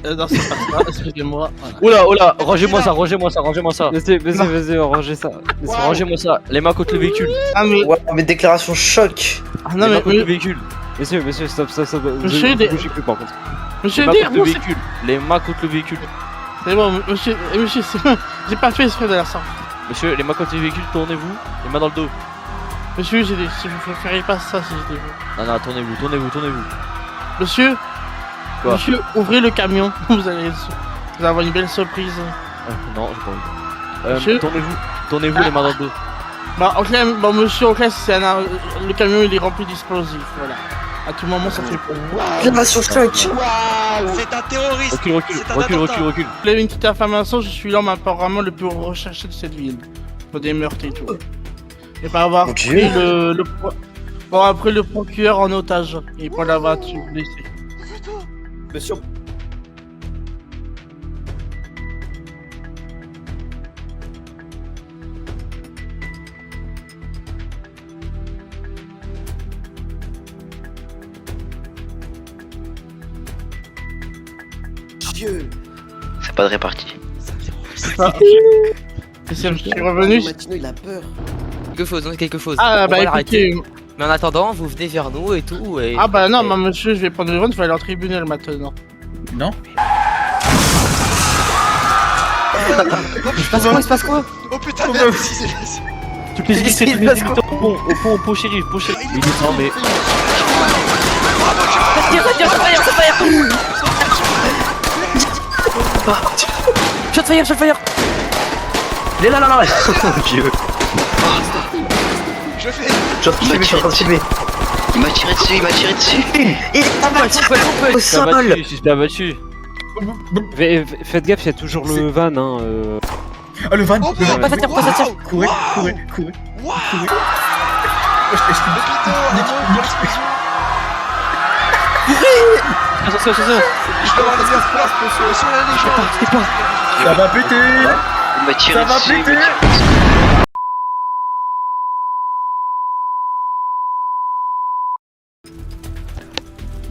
Non, c'est pas ça, excusez-moi. Voilà. Oula, rangez-moi ça. Monsieur, rangez ça. Monsieur, Rangez-moi ça. Les mains contre le véhicule. Ah, mais. Ouais, mais déclaration choc. Ah, non, Les mains contre le mais. véhicule. Monsieur, stop. Monsieur, Vous des- bougez plus par contre. Monsieur, Les mains dire, contre le véhicule. Les mains contre le véhicule. c'est bon, monsieur, c'est bon. J'ai pas fait exprès de la sorte. Monsieur, les mains contre le véhicule, tournez-vous. Les mains dans le dos. Monsieur, si vous feriez pas ça si j'étais vous. Non, tournez-vous. Monsieur. Quoi? Monsieur, ouvrez le camion. Vous allez avoir une belle surprise. Non, j'ai pas envie. Monsieur Tournez-vous les mains dans le dos. Bah, ok, bon, monsieur, ok, le camion il est rempli d'explosifs, voilà. À tout moment, ça fait pour vous. Déclaration choc. C'est un terroriste. Recule. Vous avez une petite information, je suis l'homme apparemment le plus recherché de cette ville. Pour des meurtres et tout. Et pas avoir Mon pris Dieu. pour avoir pris le procureur en otage. Et pour l'avoir blessé. Monsieur. Dieu. C'est pas de répartie. Et c'est je suis revenu. Matino, il a peur. Quelque chose. Ah On bah va l'arrêter. écoutez. Mais en attendant, vous venez vers nous et tout. Et... Ah bah non, et- bah monsieur, je vais prendre le run, il faut aller en tribunal maintenant. Non. Il se passe quoi Oh putain, merde, Toutes les unités au pont, shérif. Il est armé. Shot fire. Il est là. Dieu. je fais. Je suis en train de filmer. Il m'a tiré dessus. Il est abattu au sol. Je suis bien battu. Faites gaffe, il y a toujours le van, hein. Ah, le van. Oh, le van. pas ça tire. Courez. Waouh. Attention. Je peux avoir la place, monsieur la légende. Ça va péter. Il m'a tiré Ça va dessus. péter.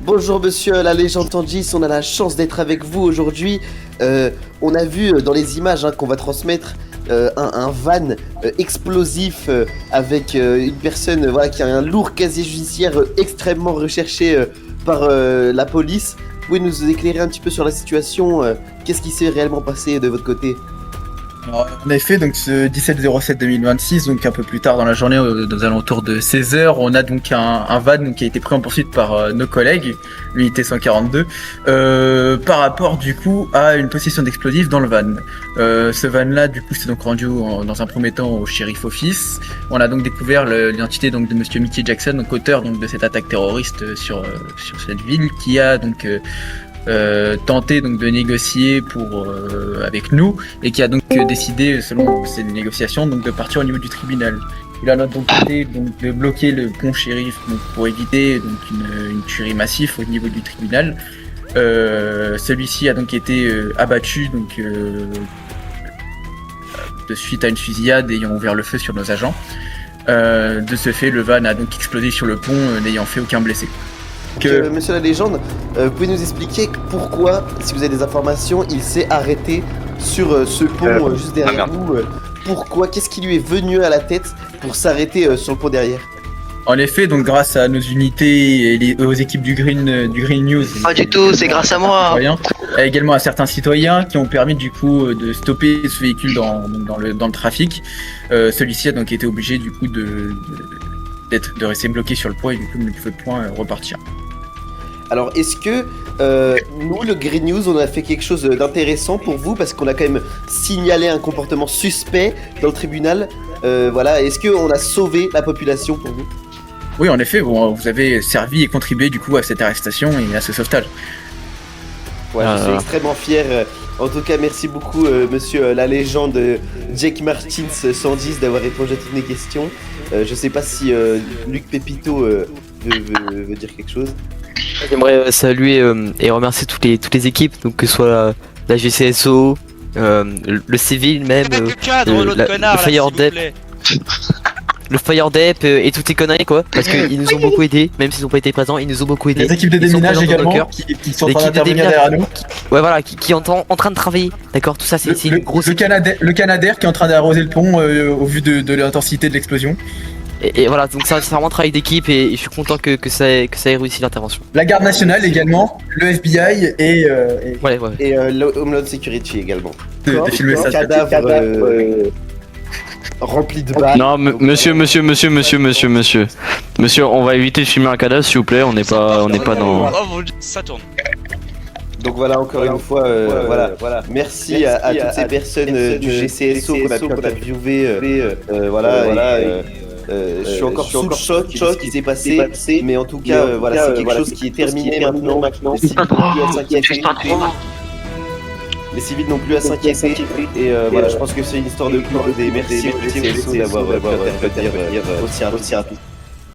Bonjour monsieur la légende Tangis, on a la chance d'être avec vous aujourd'hui. On a vu dans les images qu'on va transmettre un van explosif avec une personne voilà, qui a un lourd casier judiciaire extrêmement recherché par la police. Vous pouvez nous éclairer un petit peu sur la situation, qu'est-ce qui s'est réellement passé de votre côté? Alors, en effet, donc ce 17/07/2026, donc un peu plus tard dans la journée, aux alentours de 16h, on a donc un van donc, qui a été pris en poursuite par nos collègues, l'unité 142, par rapport du coup à une possession d'explosifs dans le van. Ce van-là, du coup, s'est donc rendu dans un premier temps au shérif office. On a donc découvert l'identité donc de Monsieur Mickey Jackson, donc auteur donc de cette attaque terroriste sur cette ville, qui a donc tenté donc de négocier avec nous et qui a donc décidé selon ces négociations donc de partir au niveau du tribunal. Il a donc été donc de bloquer le pont shérif donc, pour éviter donc une tuerie massive au niveau du tribunal. Celui-ci a donc été abattu donc de suite à une fusillade ayant ouvert le feu sur nos agents. De ce fait, le van a donc explosé sur le pont n'ayant fait aucun blessé. Monsieur la légende, vous pouvez nous expliquer pourquoi, si vous avez des informations, il s'est arrêté sur ce pont juste derrière vous pourquoi, qu'est-ce qui lui est venu à la tête pour s'arrêter sur le pont derrière? En effet, donc grâce à nos unités et aux équipes du Green News, Pas du tout, c'est grâce à moi. et également à certains citoyens qui ont permis du coup de stopper ce véhicule dans le trafic. Celui-ci a donc été obligé du coup de rester bloqué sur le pont et du coup ne pouvait point repartir. Alors, est-ce que nous, le Green News, on a fait quelque chose d'intéressant pour vous parce qu'on a quand même signalé un comportement suspect dans le tribunal. Voilà, est-ce qu'on a sauvé la population pour vous? Oui, en effet, vous avez servi et contribué du coup à cette arrestation et à ce sauvetage. Ouais, je suis extrêmement fier. En tout cas, merci beaucoup, monsieur la légende Jake Martins 110 d'avoir répondu à toutes mes questions. Je sais pas si Luc Pépito veut dire quelque chose. J'aimerais saluer et remercier toutes les équipes, donc que ce soit la GCSO, le civil même, Le cadre, l'autre connard, le Fire là, s'il vous Dep. plaît. le Fire Dep et toutes ces conneries quoi. Parce qu'ils nous ont beaucoup aidés, même s'ils n'ont pas été présents, ils nous ont beaucoup aidés. Les équipes de Ils sont déminage présents dans nos également cœurs. qui sont en train L'équipe de d'intervenir déminage. derrière nous. Ouais voilà, qui est en train de travailler. D'accord, tout ça c'est une grosse. Le Canadair qui est en train d'arroser le pont au vu de l'intensité de l'explosion. Et voilà, donc ça c'est vraiment un travail d'équipe et je suis content que ça ait réussi l'intervention. La garde nationale également, le FBI et Ouais. Et le Homeland Security également. de filmer ça. Cadavre rempli de balles. Non, monsieur, on va éviter de filmer un cadavre s'il vous plaît, on n'est pas dans... Oh mon dieu, ça tourne. Donc voilà, encore une fois, voilà. Merci à toutes ces personnes du GCSO qu'on a pu interviewer. Je suis encore sous le choc de ce qui s'est passé, mais en tout cas, voilà, c'est quelque chose qui est terminé maintenant. Les civils n'ont plus à s'inquiéter. Et voilà, je pense que c'est une histoire de clore. Et merci au GCSO d'avoir pu intervenir aussi rapide.